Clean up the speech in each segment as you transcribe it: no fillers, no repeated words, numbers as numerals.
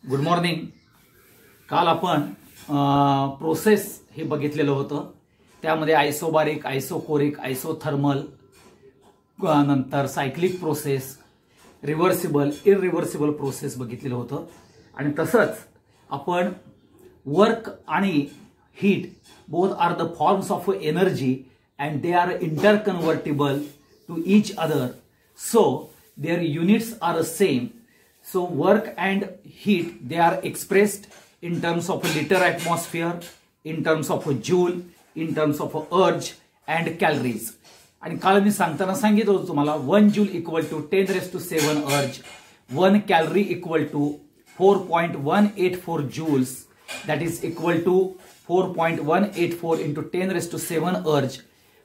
Good morning. काल आपण process हे बघितलेलं होतं. त्यामध्ये आयसोबारिक, आयसोकोरिक, आयसोथर्मल, नंतर cyclic process, reversible, irreversible process बघितलेलं होतं. आणि तसंच आपण वर्क आणि heat both are the forms of energy and they are interconvertible to each other, so their units are the same. So work and heat, they are expressed in terms of a liter atmosphere, in terms of a joule, in terms of a urge and calories. आणि काल मी सांगताना सांगितलं होतं तुम्हाला 1 joule equal to 10⁷ urge, 1 calorie equal to 4.184 joules, that is equal to 4.184 into 10⁷ urge.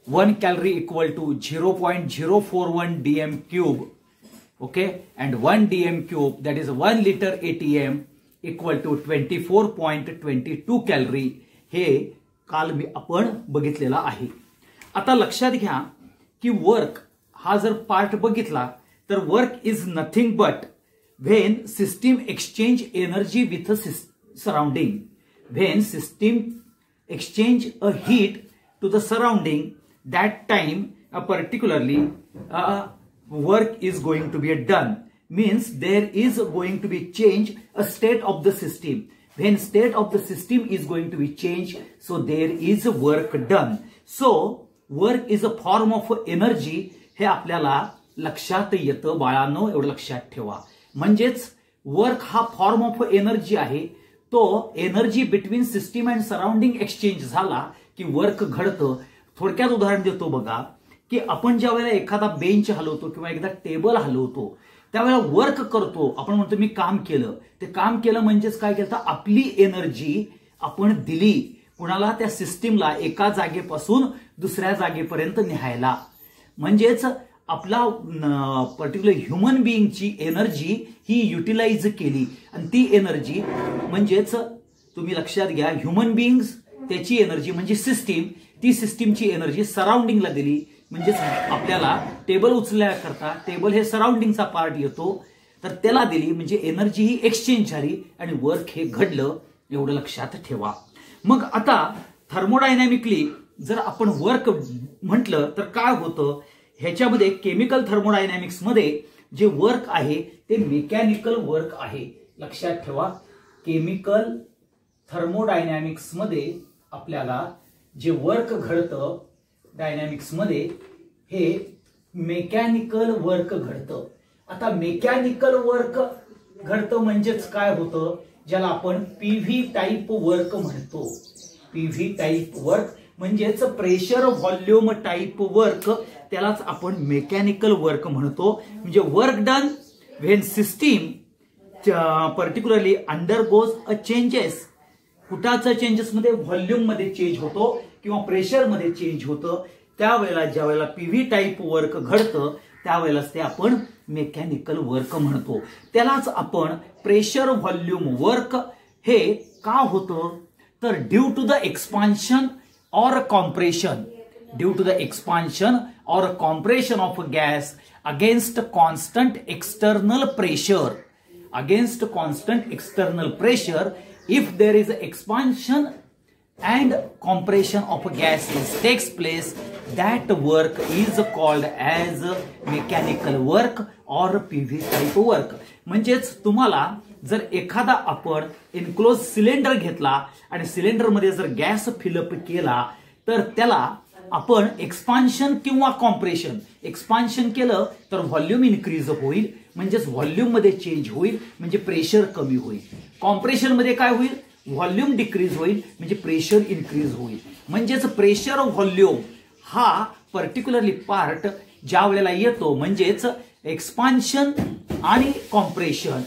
1 calorie equal to 0.041 dm cube, okay, and 1 dm cube, that is 1 liter ATM, equal to 24.22 calorie. हे काल मी आपण बघितलेला आहे. आता लक्षात घ्या की वर्क हा जर पार्ट बघितला तर work is nothing but when system exchange energy with surrounding. When system exchange a heat to the surrounding, that time particularly work is going to be done. Means there is going to be change a state of the system. When state of the system is going to be changed, so there is work done. So work is a form of energy. हे आपल्याला लक्षात येतं बाळांनो, एवढं लक्षात ठेवा. म्हणजेच work हा फॉर्म ऑफ एनर्जी आहे. तो energy between system and surrounding exchange झाला की वर्क घडतं. थोडक्यात उदाहरण देतो बघा की आपण ज्या वेळेला एखादा बेंच हलवतो किंवा एकदा टेबल हलवतो त्यावेळेला वर्क करतो. आपण म्हणतो मी काम केलं. ते काम केलं म्हणजेच काय केलं, आपली एनर्जी आपण दिली कुणाला, त्या सिस्टीमला एका जागेपासून दुसऱ्या जागेपर्यंत न्यायला. म्हणजेच आपला पर्टिक्युलर ह्युमन बिईंगची एनर्जी ही युटिलाइज केली. आणि ती एनर्जी म्हणजेच तुम्ही लक्षात घ्या, ह्युमन बिईंग्स त्याची एनर्जी म्हणजे सिस्टीम, ती सिस्टीमची एनर्जी सराउंडिंगला दिली. म्हणजेच आपल्याला टेबल उचलण्याकरता टेबल हे सराउंडिंगचा पार्ट येतो तर त्याला दिली, म्हणजे एनर्जी ही एक्सचेंज झाली आणि वर्क हे घडलं. एवढं लक्षात ठेवा. मग आता थर्मोडायनॅमिकली जर आपण वर्क म्हटलं तर काय होतं, ह्याच्यामध्ये केमिकल थर्मोडायनॅमिक्स मध्ये जे वर्क आहे ते मेकॅनिकल वर्क आहे. लक्षात ठेवा, केमिकल थर्मोडायनॅमिक्स मध्ये आपल्याला जे वर्क घडतं डायनॅमिक्स मध्ये हे मेकॅनिकल वर्क घडतं. आता मेकॅनिकल वर्क घडतं म्हणजेच काय होतं, ज्याला आपण पीव्ही टाईप वर्क म्हणतो. पीव्ही टाईप वर्क म्हणजेच प्रेशर व्हॉल्यूम टाईप वर्क, त्यालाच आपण मेकॅनिकल वर्क म्हणतो. म्हणजे work done when system particularly undergoes a changes. कुठाचं चेंजेस मध्ये, व्हॉल्यूम मध्ये चेंज होतो किंवा प्रेशर मध्ये चेंज होतं. त्यावेळेला ज्या वेळेला पीव्ही टाईप वर्क घडतं त्यावेळेलाच ते आपण मेकॅनिकल वर्क म्हणतो. त्यालाच आपण प्रेशर व्हॉल्यूम वर्क हे का होतं तर ड्यू टू द एक्सपान्शन और compression, due to the expansion और compression of gas against constant external pressure. Against constant external pressure, if there is expansion and compression of gas takes place, that work is called as mechanical work or PV type work. म्हणजेच तुम्हाला जर एखादा आपण एन्क्लोज cylinder घेतला आणि cylinder मध्ये जर gas fill up केला तर त्याला आपण एक्सपान्शन किंवा कॉम्प्रेशन, एक्सपान्शन केलं तर व्हॉल्यूम इन्क्रीज होईल, म्हणजेच व्हॉल्यूम मध्ये चेंज होईल, म्हणजे प्रेशर कमी होईल. कॉम्प्रेशन मध्ये काय होईल, व्हॉल्यूम डिक्रीज होईल, म्हणजे प्रेशर इन्क्रीज होईल. म्हणजेच प्रेशर व्हॉल्यूम हा पर्टिक्युलरली पार्ट ज्या वेळेला येतो म्हणजेच एक्सपान्शन आणि compression,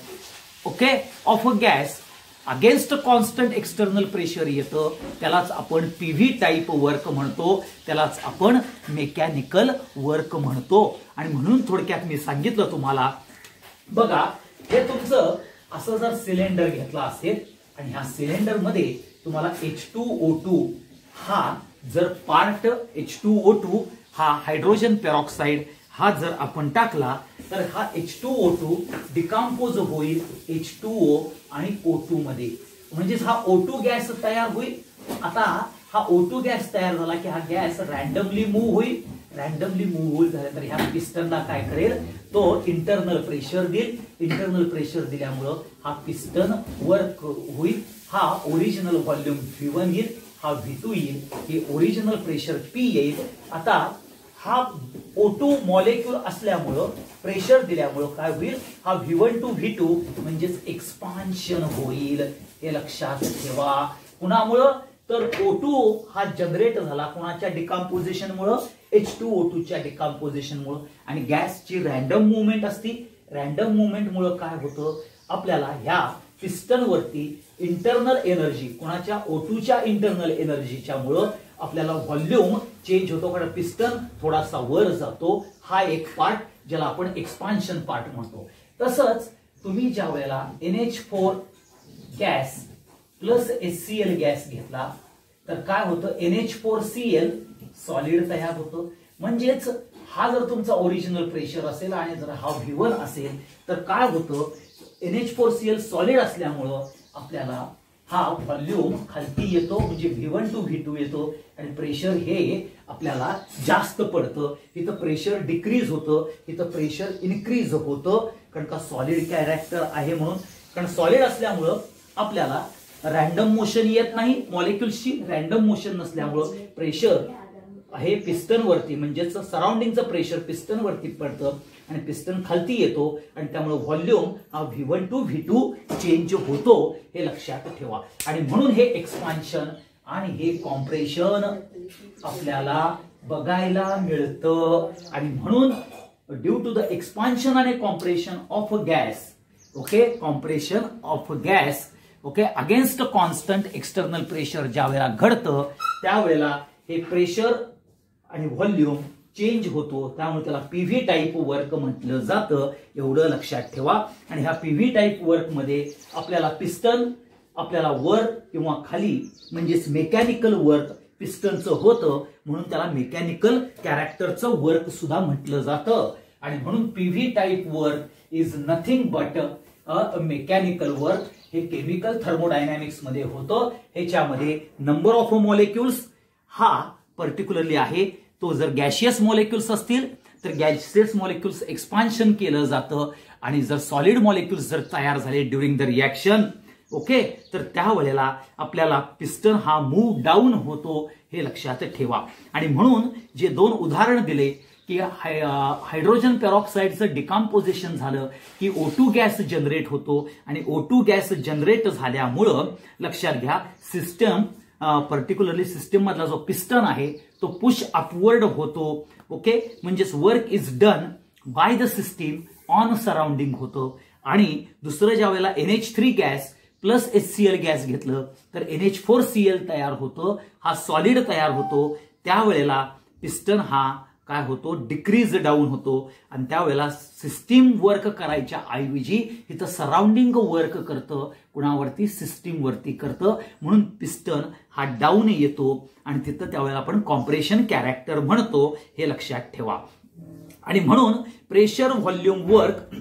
okay, of a gas against constant external pressure येतं, त्यालाच आपण पीव्ही टाईप वर्क म्हणतो. त्यालाच आपण मेकॅनिकल वर्क म्हणतो. आणि म्हणून थोडक्यात मी सांगितलं तुम्हाला, बघा हे तुमचं असं जर सिलेंडर घेतला असेल आणि ह्या सिलेंडर मध्ये तुम्हाला H2O2 हा जर पार्ट, H2O2 हा हायड्रोजन पेरॉक्साइड हा जर आपण टाकला तर हा H2O2 डिकम्पोज होईल H2O आणि O2 मध्ये, म्हणजेच हा O2 गॅस तयार होईल. आता हा O2 गॅस तयार झाला की हा गॅस रॅन्डमली मूव्ह होईल. रॅन्डमली मूव्ह झाला तर ह्या पिस्टनला काय करेल, तो इंटरनल प्रेशर देईल. इंटरनल प्रेशर दिल्यामुळं हा पिस्टन वर्क होईल. हा ओरिजिनल व्हॉल्यूम V1 येईल, हा V2 येईल, हे ओरिजिनल प्रेशर P येईल. आता हा O2 मॉलिक्यूल असल्यामुळं प्रेशर दिल्यामुळं काय होईल, हा V1 to V2 म्हणजेच एक्सपान्शन होईल. हे लक्षात ठेवा. कुणामुळं, तर O2 हा जनरेट झाला कोणाच्या डिकम्पोजिशन मुळे, H2O2 च्या डिकम्पोजिशन मुळे. आणि गॅसची रॅन्डम मुवमेंट असती. रॅन्डम मुवमेंट मुळे काय होतं, आपल्याला ह्या पिस्टन वरती इंटरनल एनर्जी, कोणाच्या O2 च्या इंटरनल एनर्जीच्या मुळे आपल्याला व्हॉल्यूम चेंज होतो, कारण पिस्टन थोडासा वर जातो. हा एक पार्ट ज्याला आपण एक्सपान्शन पार्ट म्हणतो. तसंच तुम्ही ज्या वेळेला NH4 gas plus HCl gas घेतला तर काय होतं, NH4Cl सॉलिड तयार होतं. म्हणजेच हा जर तुमचा ओरिजिनल प्रेशर असेल आणि जर हा V1 असेल तर काय होतं, NH4Cl सॉलिड असल्यामुळं आपल्याला हा व्हॉल्यूम खालती येतो, म्हणजे V1 to V2 येतो. आणि प्रेशर हे आपल्याला जास्त पडतं. इथं प्रेशर डिक्रीज होतं, इथं प्रेशर इन्क्रीज होतं, कारण का सॉलिड कॅरेक्टर आहे म्हणून. कारण सॉलिड असल्यामुळं आपल्याला रॅन्डम मोशन येत नाही, मॉलिक्युल्सची रॅन्डम मोशन नसल्यामुळं प्रेशर हे पिस्टन वरती, म्हणजेच सराउंडिंगचं प्रेशर पिस्टन वरती पडतं आणि पिस्टन खालती येतो. आणि त्यामुळे व्हॉल्यूम हा V1 to V2 चेंज होतो. हे लक्षात ठेवा. आणि म्हणून हे एक्सपान्शन आणि हे कॉम्प्रेशन आपल्याला बघायला मिळतं. आणि म्हणून ड्यू टू द एक्सपान्शन आणि compression of gas, okay, compression of gas, okay, against constant external pressure ज्या वेळेला घडतं त्यावेळेला हे प्रेशर आणि व्हॉल्यूम चेंज होतो. त्यामुळे त्याला PV टाईप वर्क म्हटलं जातं. एवढं लक्षात ठेवा. आणि ह्या PV टाईप वर्क मध्ये आपल्याला पिस्टन आपल्याला वर किंवा खाली, म्हणजेच मेकॅनिकल वर्क पिस्टनचं होतं, म्हणून त्याला मेकॅनिकल कॅरेक्टरचं वर्क सुद्धा म्हटलं जातं. आणि म्हणून PV type work is nothing but a mechanical work. हे केमिकल थर्मोडायनॅमिक्स मध्ये होतं. ह्याच्यामध्ये नंबर ऑफ मॉलिक्युल्स हा पर्टिक्युलरली आहे. तो जर गॅशियस मॉलिक्युल्स असतील तर गॅशियस मॉलिक्युल्स एक्सपान्शन केलं जातं. आणि जर सॉलिड मॉलिक्युल्स जर तयार झाले ड्युरिंग द रिएक्शन, ओके, तर त्यावेळेला आपल्याला पिस्टन हा मूव्ह डाऊन होतो. हे लक्षात ठेवा. आणि म्हणून जे दोन उदाहरण दिले की हायड्रोजन पेरॉक्साईडचं डिकम्पोजिशन झालं की O2 गॅस जनरेट होतो. आणि O2 गॅस जनरेट झाल्यामुळं लक्षात घ्या, सिस्टम पर्टिक्युलरली सिस्टम मधला जो पिस्टन आहे तो पुश अपवर्ड होतो. ओके, म्हणजेच work is done by the system on surrounding होतं. आणि दुसरं ज्या वेळेला NH3 gas plus HCl gas घेतलं तर NH4Cl तयार होतं, हा सॉलिड तयार होतो. त्यावेळेला पिस्टन हा काय होतो, डिक्रीज डाऊन होतो. आणि त्यावेळेला सिस्टीम वर्क करायच्या ऐवजी इथं सराउंडिंग वर्क करतं, कुणावरती, सिस्टीम वरती करतं. म्हणून पिस्टन हा डाऊन येतो आणि तिथं त्यावेळेला आपण कॉम्प्रेशन कॅरेक्टर म्हणतो. हे लक्षात ठेवा. आणि म्हणून pressure volume work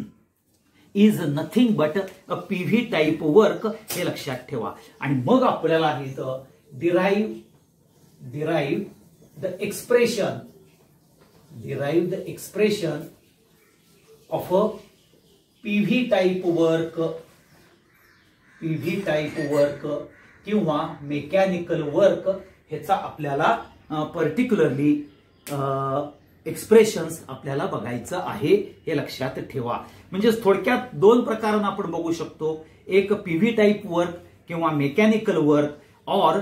is nothing but a PV type work. हे लक्षात ठेवा. आणि मग आपल्याला इथं derive the expression of a PV type work किंवा मेकॅनिकल वर्क, ह्याचा आपल्याला पर्टिक्युलरली एक्सप्रेशन्स आपल्याला बघायचं आहे. हे लक्षात ठेवा. म्हणजे थोडक्यात दोन प्रकारांना आपण बघू शकतो, एक PV टाईप वर्क किंवा मेकॅनिकल वर्क, और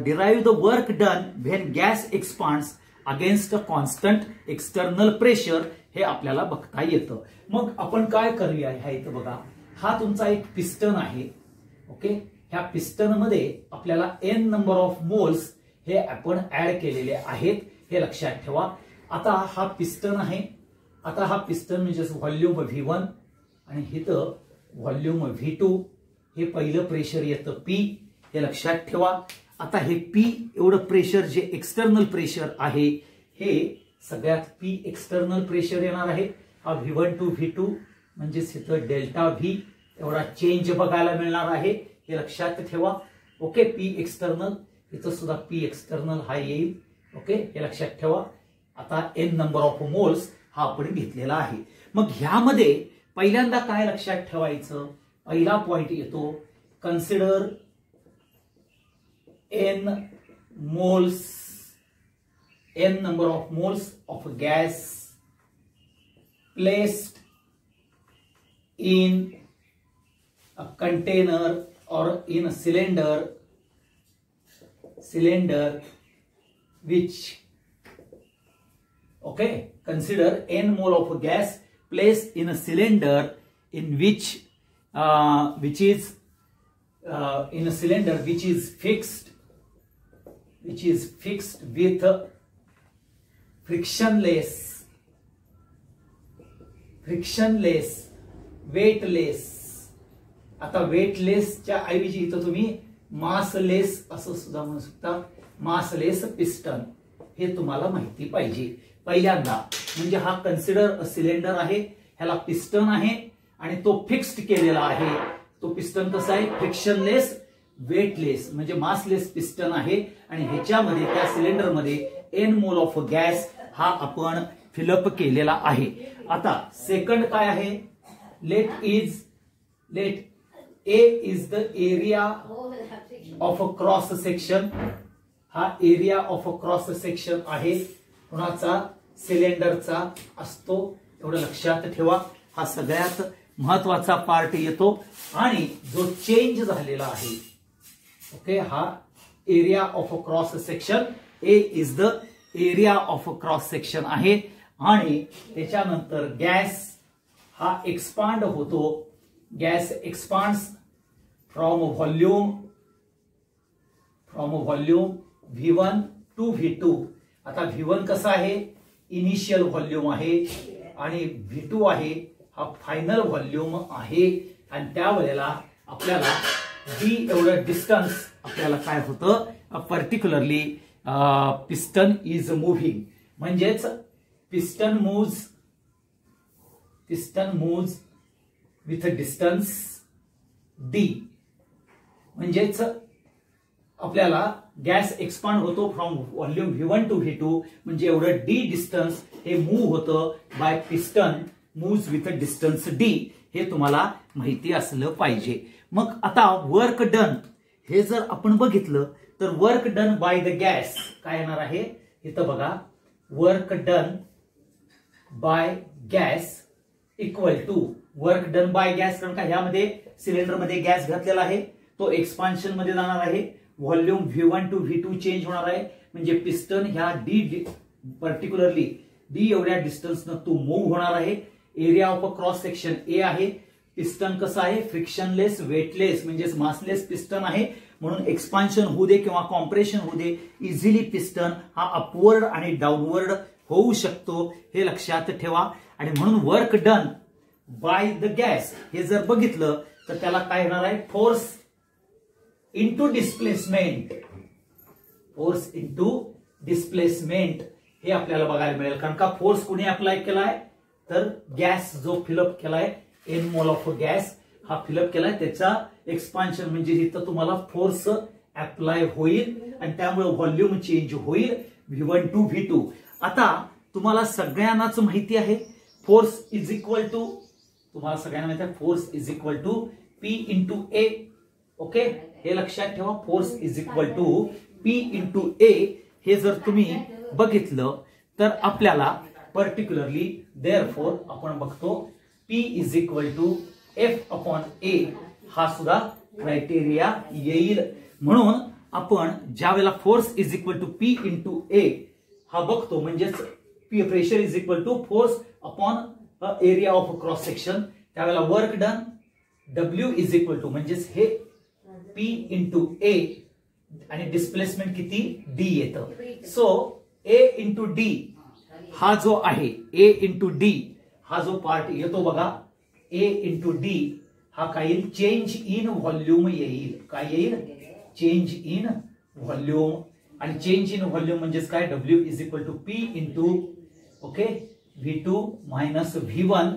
derive the work done when gas expands against constant external pressure. हे आपल्याला बघता येतं. मग आपण काय करूया, ह्या इथं बघा, हा तुमचा एक पिस्टन आहे. ओके, ह्या पिस्टन मध्ये आपल्याला n नंबर ऑफ मोल्स हे आपण ऍड केलेले आहेत. हे लक्षात ठेवा. आता हा पिस्टन आहे. आता हा पिस्टन म्हणजे व्हॉल्यूम V1 आणि इथं व्हॉल्यूम V2. हे पहिलं प्रेशर येतं P. हे लक्षात ठेवा. आता हे P एवढं प्रेशर जे एक्सटर्नल प्रेशर आहे हे सगळ्यात पी एक्सटर्नल प्रेशर येणार आहे. हा V1 to V2 म्हणजेच इथं डेल्टा व्ही एवढा चेंज बघायला मिळणार आहे, हे लक्षात ठेवा. ओके, पी एक्सटर्नल, इथं सुद्धा पी एक्सटर्नल हा येईल. ओके, हे लक्षात ठेवा. आता एन नंबर ऑफ मोल्स हा आपण घेतलेला आहे. मग ह्यामध्ये पहिल्यांदा काय लक्षात ठेवायचं, पहिला पॉइंट येतो, consider n moles, n number of moles of gas placed in a container or in a cylinder which, okay, consider n mole of gas placed in a cylinder in which is in a cylinder which is fixed with frictionless, weightless. आता वेटलेसच्या ऐवजी इथं तुम्ही massless असं सुद्धा म्हणू शकता, massless piston, हे तुम्हाला माहिती पाहिजे पहिल्यांदा. म्हणजे हा कन्सिडर अ सिलेंडर आहे, ह्याला पिस्टन आहे आणि तो फिक्स्ड केलेला आहे. तो पिस्टन कसा आहे, फ्रिक्शनलेस, वेटलेस म्हणजे मासलेस पिस्टन आहे आणि ह्याच्यामध्ये त्या सिलेंडरमध्ये एन मोल ऑफ गॅस हा आपण फिलअप केलेला आहे. आता सेकंड काय आहे, let A is the area of a cross section. हा area of a cross section आहे, कुणाचा, सिलेंडरचा असतो, एवढं लक्षात ठेवा. हा सगळ्यात महत्वाचा पार्ट येतो. आणि जो चेंज झालेला आहे, ओके, हा area of a cross section, A is the area of a cross section आहे. आणि त्याच्यानंतर गॅस हा एक्सपांड होतो, gas expands from volume V1 to V2. आता V1 कसा आहे, इनिशियल व्हॉल्यूम आहे आणि V2 आहे हा फायनल व्हॉल्यूम आहे. आणि त्यावेळेला आपल्याला D एवढं डिस्टन्स आपल्याला काय होतं, पर्टिक्युलरली पिस्टन इज मुव्हिंग, म्हणजेच piston moves with a distance D. म्हणजेच आपल्याला गॅस एक्सपांड होतो from volume V1 to V2, म्हणजे एवढं D डिस्टन्स हे मूव्ह होतं by piston moves with a distance D. हे तुम्हाला माहिती असलं पाहिजे. मग आता वर्क डन हे जर आपण बघितलं तर work done by the gas काय येणार आहे, इथं बघा, work done by gas equal to work done by gas, कारण का ह्यामध्ये सिलेंडर मध्ये गॅस घातलेला आहे, तो एक्सपान्शन मध्ये जाणार आहे, volume V1 to V2 change होणार आहे, म्हणजे पिस्टन ह्या डी पर्टिक्युलरली डी एवढ्या डिस्टन्सनं तो मूव्ह होणार आहे. Area of a cross section A आहे. पिस्टन कसं आहे, फ्रिक्शनलेस, वेटलेस म्हणजेच मासलेस पिस्टन आहे, म्हणून एक्सपान्शन होऊ दे किंवा कॉम्प्रेशन होऊ दे, इझिली पिस्टन हा अपवर्ड आणि डाऊनवर्ड होऊ शकतो, हे लक्षात ठेवा. आणि म्हणून work done by the gas हे जर बघितलं तर त्याला काय होणार आहे, force into displacement, force into displacement हे आपल्याला बघायला मिळेल. कारण का फोर्स कोणी अप्लाय केलाय, तर गॅस जो फिलअप केलाय, एन मोल ऑफ गॅस हा फिलअप केलाय, त्याचा एक्सपान्शन म्हणजे इथं तुम्हाला फोर्स अप्लाय होईल आणि त्यामुळे व्हॉल्यूम चेंज होईल V1 to V2. आता तुम्हाला सगळ्यांनाच माहिती आहे फोर्स इज इक्वल टू, तुम्हाला सगळ्यांना माहिती आहे force is equal to P into A. Okay, हे लक्षात ठेवा, force is equal to P into A. हे जर तुम्ही बघितलं तर आपल्याला पर्टिक्युलरली देअरफॉर आपण बघतो P is equal to F upon A हा सुद्धा क्रायटेरिया येईल. म्हणून आपण ज्या वेळेला force is equal to P into A हा बघतो, म्हणजेच pressure is equal to force upon area of cross section, त्यावेळेला work done W is equal to म्हणजेच हे P इंटू ए आणि डिस्प्लेसमेंट किती D येतं. सो A इंटू D हा जो आहे, A इंटू D हा जो पार्ट येतो बघा, A इंटू D हा काय येईल, चेंज इन व्हॉल्यूम येईल. काय येईल, चेंज इन व्हॉल्यूम. आणि चेंज इन व्हॉल्यूम म्हणजेच काय, W is equal to P into okay, V2 minus V1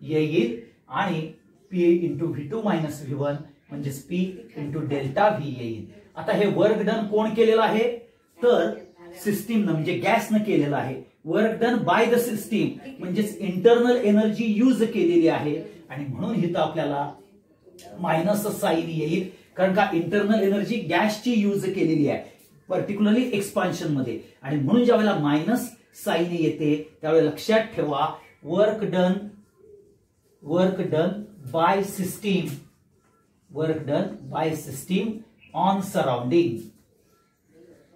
येईल आणि P into V2 minus V1 म्हणजेच P इंटू डेल्टा V येईल. आता हे वर्क डन कोण केलेलं आहे तर सिस्टीमनं म्हणजे गॅसनं केलेलं आहे. Work done by the system म्हणजेच इंटरनल एनर्जी यूज केलेली आहे आणि म्हणून इथं आपल्याला मायनस साइन येईल कारण का इंटरनल एनर्जी गॅसची यूज केलेली आहे पर्टिक्युलरली एक्सपान्शन मध्ये आणि म्हणून ज्या वेळेला मायनस साइन येते त्यावेळेला लक्षात ठेवा work done by system on surrounding.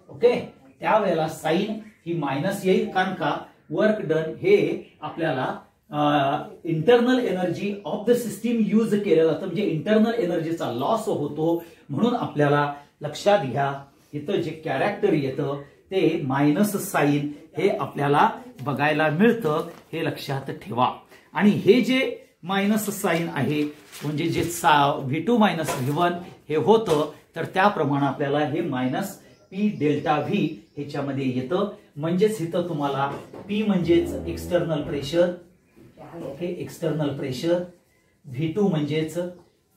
Okay, त्यावेळेला साइन ही मायनस येईल कारण का वर्क डन हे आपल्याला internal energy of the system use केलेलं असतं म्हणजे इंटरनल एनर्जीचा लॉस होतो. म्हणून आपल्याला लक्षात घ्या इथं जे कॅरेक्टर येतं ते मायनस साइन हे आपल्याला बघायला मिळतं, हे लक्षात ठेवा. आणि हे जे मायनस साइन आहे म्हणजे जे V2 मायनस V1 हे होतं तर त्याप्रमाणे आपल्याला हे मायनस P डेल्टा V ह्याच्यामध्ये येतं. म्हणजेच इथं तुम्हाला P म्हणजेच external pressure, okay, external pressure, V2 म्हणजेच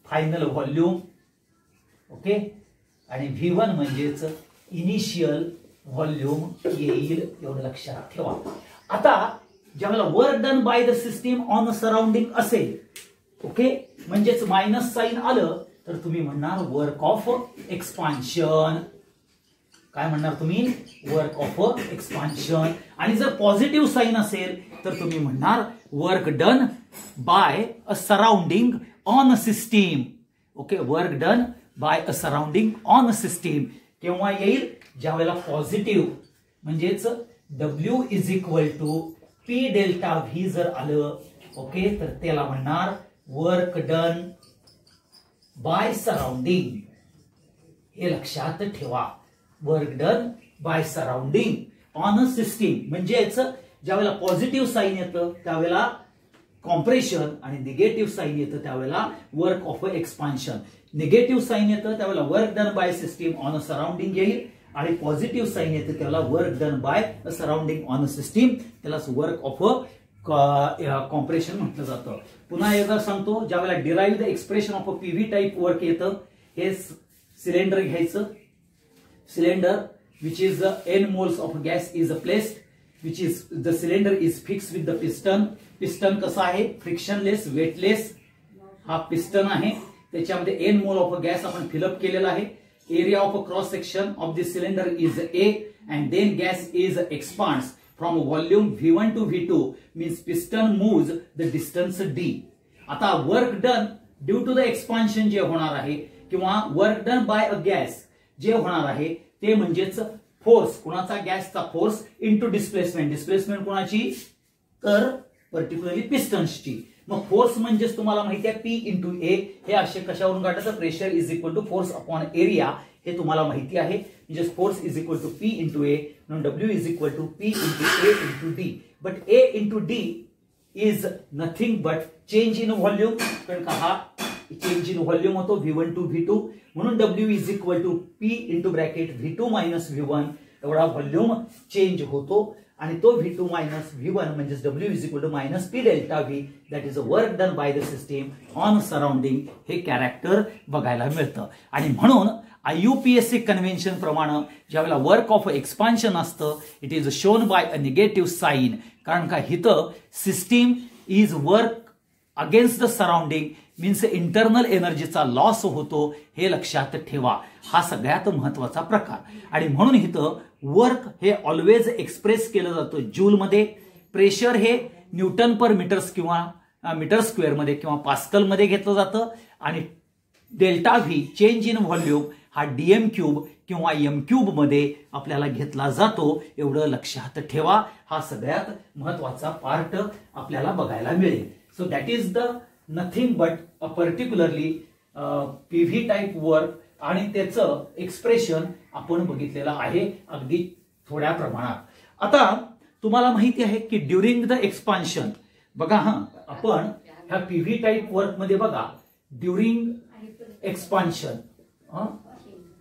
फायनल व्हॉल्यूम, ओके, आणि V1 म्हणजेच इनिशियल व्हॉल्यूम येईल, एवढं लक्षात ठेवा. आता ज्यावेळेला work done by the system on surrounding असेल, ओके, म्हणजेच मायनस साइन आलं तर तुम्ही म्हणणार वर्क ऑफ एक्सपान्शन. काय म्हणणार तुम्ही वर्क ऑफ एक्सपान्शन. आणि जर पॉझिटिव्ह साइन असेल तर तुम्ही म्हणणार work done by a surrounding on system. Okay, work done by a surrounding on system केव्हा येईल ज्या वेळेला पॉझिटिव्ह म्हणजेच W is equal to P delta V जर आलं, ओके, तर त्याला म्हणणार वर्क डन बाय सराउंडिंग. हे लक्षात ठेवा, work done by surrounding on a system म्हणजेच ज्यावेळेला पॉझिटिव्ह साइन येतं त्यावेळेला कॉम्प्रेशन आणि निगेटिव्ह साइन येतं त्यावेळेला work of expansion. Negative sign येतं त्यावेळेला work done by system on a surrounding येईल आणि पॉझिटिव्ह साइन येतं त्यावेळेला work done by a surrounding on a system, त्याला वर्क ऑफ कॉम्प्रेशन म्हटलं जातं. पुन्हा एकदा सांगतो, ज्यावेळेला derive the expression of a PV type work येतं, हे सिलेंडर घ्यायचं. Cylinder which is n moles of gas is placed, which is the cylinder is fixed with the piston. Piston कसा आहे फ्रिक्शनलेस वेटलेस हा पिस्टन आहे, त्याच्यामध्ये n mole of gas आपण fill up केलेला आहे. Area of cross section of this cylinder is A and then gas is expands from volume V1 to V2 means piston moves the distance D. आता work done due to the expansion जे होणार आहे किंवा work done by a gas जे होणार आहे ते म्हणजेच फोर्स, कुणाचा गॅसचा फोर्स इंटू डिस्प्लेसमेंट. डिस्प्लेसमेंट कुणाची तर पर्टिक्युलरली पिस्टन्सची. मग फोर्स म्हणजेच तुम्हाला माहिती आहे P इंटू ए. हे असे कशावरून काढायचं pressure is equal to force upon area, हे तुम्हाला माहिती आहे. म्हणजेच force is equal to P into A म्हणून W is equal to P into A into D. But A into D is nothing but change in volume, कारण का हा change in volume होतो V1 टू V2 म्हणून W is equal to P into bracket V2 minus V1 एवढा volume change होतो आणि तो V2 minus V1 म्हणजेच W is equal to minus P delta V that is a work done by the system on surrounding, हे character बघायला मिळतं. आणि म्हणून IUPAC कन्व्हेन्शन प्रमाणे ज्यावेळेला वर्क ऑफ एक्सपान्शन असतं it is shown by a negative sign, कारण का इथं system is work against the surrounding means internal एनर्जीचा लॉस होतो, हे लक्षात ठेवा. हा सगळ्यात महत्वाचा प्रकार. आणि म्हणून इथं वर्क हे ऑलवेज एक्सप्रेस केलं जातं जूल मध्ये, प्रेशर हे न्यूटन पर मीटर्स किंवा मीटर स्क्वेअर मध्ये किंवा पास्कल मध्ये घेतलं जातं आणि delta V change in volume हा डीएम क्यूब किंवा एम क्यूब मध्ये आपल्याला घेतला जातो, एवढं लक्षात ठेवा. हा सगळ्यात महत्वाचा पार्ट आपल्याला बघायला मिळेल. So that is the nothing but a particularly PV type work आणि त्याचं एक्सप्रेशन आपण बघितलेलं आहे अगदी थोड्या प्रमाणात. आता तुम्हाला माहिती आहे की ड्युरिंग द एक्सपान्शन बघा, आपण ह्या पीव्ही टाइप वर्क मध्ये बघा ड्युरिंग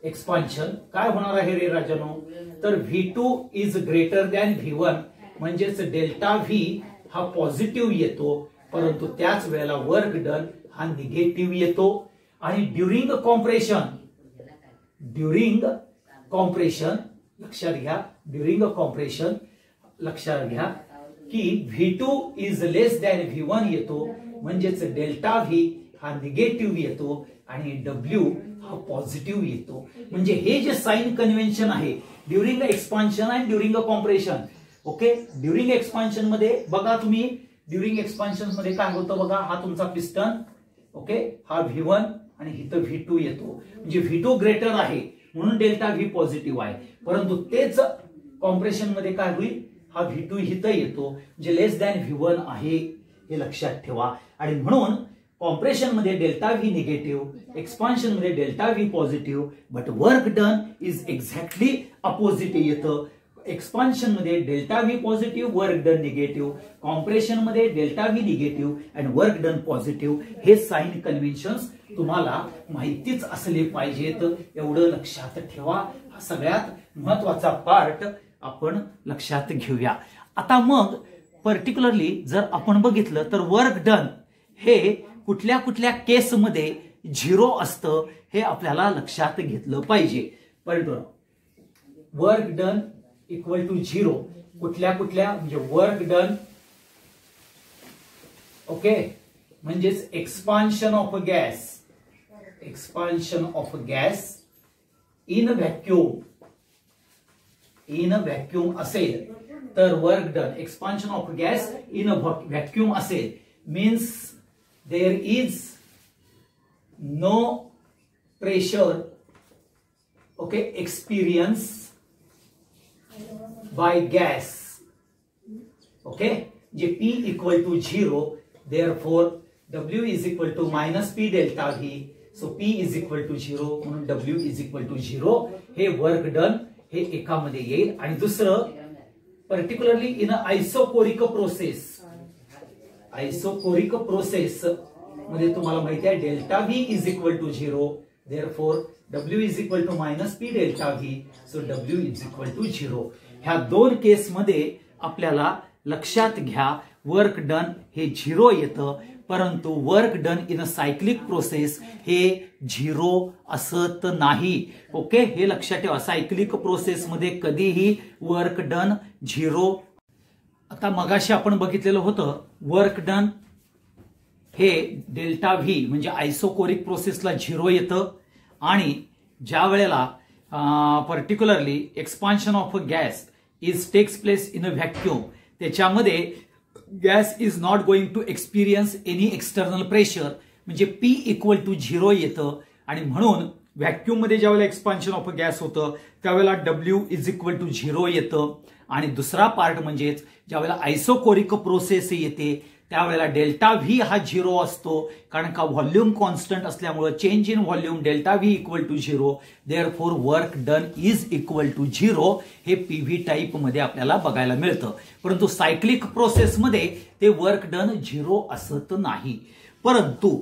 एक्सपान्शन काय होणार आहे रे राजानो, तर V2 is greater than V1 म्हणजेच डेल्टा व्ही हा पॉझिटिव्ह येतो, परंतु त्याच वेळेला वर्क डन हा निगेटिव्ह येतो. आणि ड्युरिंग कॉम्प्रेशन लक्षात घ्या, ड्युरिंग कॉम्प्रेशन लक्षात घ्या की V2 is less than V1 येतो, म्हणजेच डेल्टा व्ही हा निगेटिव्ह येतो आणि W हा पॉझिटिव्ह येतो. म्हणजे हे जे साइन कन्व्हेन्शन आहे ड्युरिंग एक्सपान्शन आणि during compression. Okay, during expansion मध्ये बघा तुम्ही, ड्युरिंग एक्सपान्शन मध्ये काय होतं बघा, हा तुमचा पिस्टन, ओके, हा V1 आणि इथं V2 येतो, म्हणजे V2 ग्रेटर आहे म्हणून डेल्टा व्ही पॉझिटिव्ह आहे. परंतु तेच कॉम्प्रेशन मध्ये काय होईल, हा V2 इथं येतो, म्हणजे लेस दॅन V1 आहे, हे लक्षात ठेवा. आणि म्हणून कॉम्प्रेशन मध्ये डेल्टा व्ही निगेटिव्ह, एक्सपान्शन मध्ये delta V positive, but work done is exactly opposite येतं. एक्सपान्शन मध्ये delta V positive, work done negative, compression मध्ये delta V negative and work done positive. हे साइन कन्व्हेन्शन्स तुम्हाला माहितीच असले पाहिजेत, एवढं लक्षात ठेवा. हा सगळ्यात महत्वाचा पार्ट आपण लक्षात घेऊया. आता मग पर्टिक्युलरली जर आपण बघितलं तर वर्क डन हे कुठल्या कुठल्या केसमध्ये 0 असतं हे आपल्याला लक्षात घेतलं पाहिजे. वर्क डन इक्वल टू 0 कुठल्या कुठल्या, म्हणजे वर्क डन, ओके, म्हणजेच expansion of gas in vacuum असेल तर work done, expansion of gas in vacuum असेल means there is no pressure, okay, experience by gas, okay, जे P equal to 0, therefore W is equal to minus P delta V, so P is equal to 0 म्हणून W is equal to 0. हे work done हे एकामध्ये येईल. आणि दुसरं particularly in isochoric process मध्ये तुम्हाला माहिती आहे delta V is equal to 0, therefore W is equal to minus P delta V, so W is equal to 0. ह्या दोन केसमध्ये आपल्याला लक्षात घ्या वर्क डन हे 0 येतं, परंतु work done in a cyclic process हे 0 असत नाही. ओके, हे लक्षात ठेवा, सायक्लिक प्रोसेस मध्ये कधीही वर्क डन 0. आता मगाशी आपण बघितलेलं होतं वर्क डन हे डेल्टा व्ही म्हणजे आयसोकोरिक प्रोसेसला 0 येतं. आणि ज्या वेळेला particularly expansion of a gas is takes place in a vacuum, त्याच्यामध्ये gas is not going to experience any external pressure, म्हणजे P इक्वल टू 0 येतं. आणि म्हणून व्हॅक्यूम मध्ये ज्यावेळेला एक्सपान्शन ऑफ अ गॅस होतं त्यावेळेला W इज इक्वल टू 0 येतं. आणि दुसरा पार्ट म्हणजेच ज्यावेळेला आयसोकोरिक प्रोसेस येते त्यावेळेला डेल्टा व्ही हा 0 असतो, कारण का व्हॉल्यूम कॉन्स्टंट असल्यामुळे change in volume delta V equal to 0, therefore work done is equal to 0. हे PV टाईप मध्ये आपल्याला बघायला मिळतं. परंतु सायक्लिक प्रोसेसमध्ये ते वर्क डन 0 असत नाही. परंतु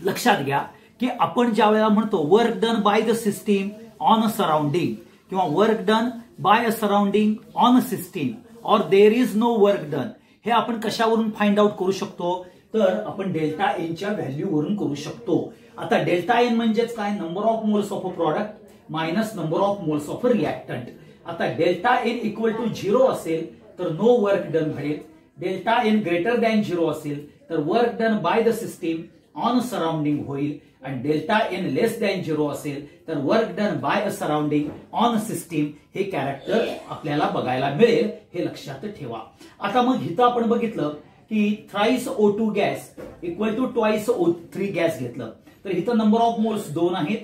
लक्षात घ्या की आपण ज्या वेळेला म्हणतो work done by the system on a surrounding किंवा work done by a surrounding on a system or there is no work done, हे आपण कशावरून फाइंड आउट करू शकतो, तर आपण डेल्टा एनच्या व्हॅल्यूवरून करू शकतो. आता डेल्टा एन म्हणजेच काय, number of moles of a product minus number of moles of a reactant. आता डेल्टा एन इक्वल टू 0 असेल तर नो वर्क डन घडेल. डेल्टा एन ग्रेटर दॅन 0 असेल तर work done by the system on surrounding होईल. आणि delta N लेस than 0 असेल तर work done by a surrounding on system हे कॅरेक्टर आपल्याला बघायला मिळेल, हे लक्षात ठेवा. आता मग इथं आपण बघितलं की thrice O2 gas equal to twice O3 gas घेतलं तर इथं नंबर ऑफ मोल्स 2 आहेत,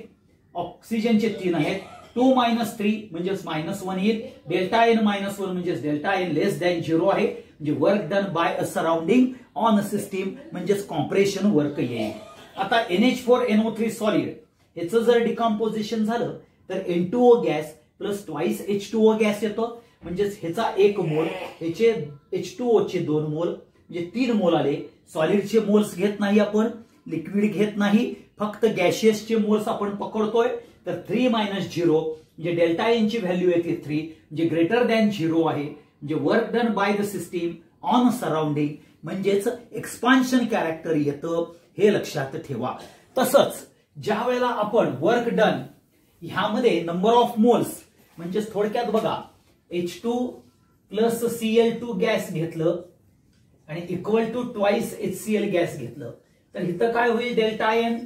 ऑक्सिजनचे 3 आहेत. 2 - 3 म्हणजेच -1 येईल. डेल्टा एन -1 म्हणजेच डेल्टा एन लेस दॅन 0 आहे, म्हणजे work done by a surrounding on a system म्हणजेच कॉम्प्रेशन वर्क येईल. आता NH4NO3 सॉलिड याचं जर डिकम्पोजिशन झालं तर N2O gas plus twice H2O gas येतो, म्हणजेच ह्याचा 1 मोल, ह्याचे H2O चे 2 मोल म्हणजे 3 मोल आले. सॉलिडचे मोल्स घेत नाही आपण, लिक्विड घेत नाही, फक्त गॅशियसचे मोल्स आपण पकडतोय. तर 3 - 0 म्हणजे डेल्टा एन ची व्हॅल्यू येते 3, म्हणजे ग्रेटर दॅन 0 आहे. म्हणजे work done by the system on surrounding म्हणजेच एक्सपान्शन कॅरेक्टर येतं, हे लक्षात ठेवा. तसंच ज्या वेळेला आपण वर्क डन ह्यामध्ये नंबर ऑफ मोल्स म्हणजेच थोडक्यात बघा H2 प्लस Cl2 गॅस घेतलं आणि equal to twice HCl gas घेतलं तर इथं काय होईल, डेल्टा एन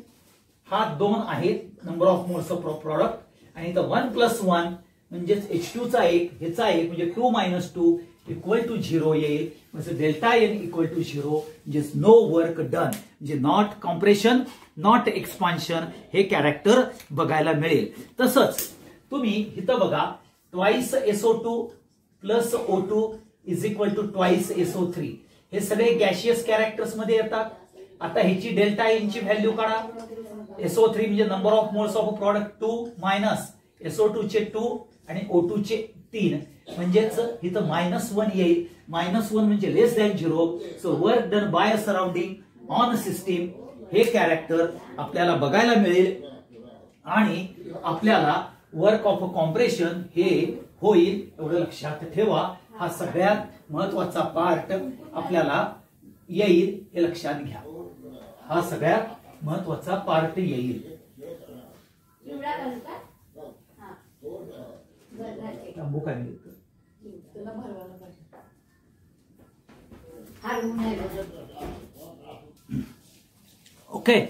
हा 2 आहे number of moles of product आणि इथं 1 + 1 म्हणजेच H2 चा 1 ह्याचा 1 म्हणजे 2 - 2 इक्वल टू 0 येईल. म्हणजे डेल्टा एन इक्वल टू 0 म्हणजे नो वर्क डन, म्हणजे नॉट कॉम्प्रेशन नॉट एक्सपान्शन हे कॅरेक्टर बघायला मिळेल. तसंच तुम्ही इथं बघा twice SO2 plus O2 is equal to twice SO3 हे सगळे गॅशियस कॅरेक्टर्स मध्ये येतात. आता ह्याची डेल्टा एन ची व्हॅल्यू काढा. SO3 म्हणजे number of moles of product 2 minus SO2 चे 2 आणि O2 चे 3 म्हणजेच इथं -1 येईल. -1 म्हणजे less than 0. So work done by a surrounding on system हे कॅरेक्टर आपल्याला बघायला मिळेल आणि आपल्याला वर्क ऑफ कॉम्प्रेशन हे होईल, एवढं लक्षात ठेवा. हा सगळ्यात महत्वाचा पार्ट आपल्याला येईल, हे लक्षात घ्या. हा सगळ्यात महत्वाचा पार्ट येईल. ओके,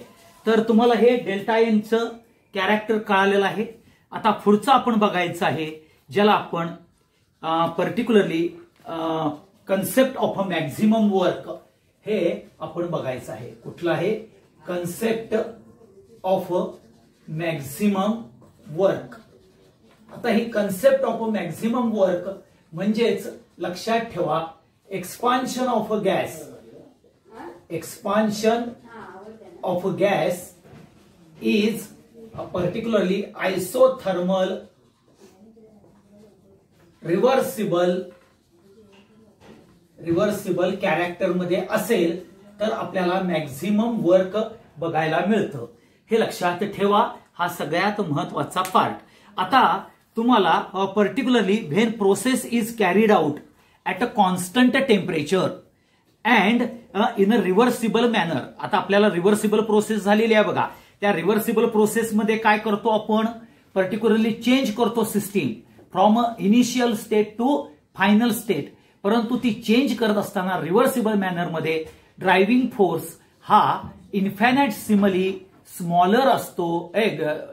तर तुम्हाला हे डेल्टा एनचं कॅरेक्टर कळालेलं आहे. आता पुढचं आपण बघायचं आहे ज्याला आपण particularly concept of a maximum work हे आपण बघायचं आहे. कुठलं आहे, concept of a maximum work. आता ही concept of a maximum work म्हणजेच लक्षात ठेवा expansion of a gas, expansion of a gas is particularly isothermal reversible character मध्ये असेल तर आपल्याला मॅक्झिमम वर्क बघायला मिळतं, हे लक्षात ठेवा. हा सगळ्यात महत्वाचा पार्ट. आता तुम्हाला particularly when process is carried out at a constant temperature and in a reversible manner. आता आपल्याला रिव्हर्सिबल प्रोसेस झालेली आहे बघा. त्या रिव्हर्सिबल प्रोसेसमध्ये काय करतो आपण, पर्टिक्युलरली चेंज करतो system from initial state to final state. परंतु ती चेंज करत असताना रिव्हर्सिबल मॅनर मध्ये ड्रायव्हिंग फोर्स हा इन्फायनाइटसिमली स्मॉलर असतो,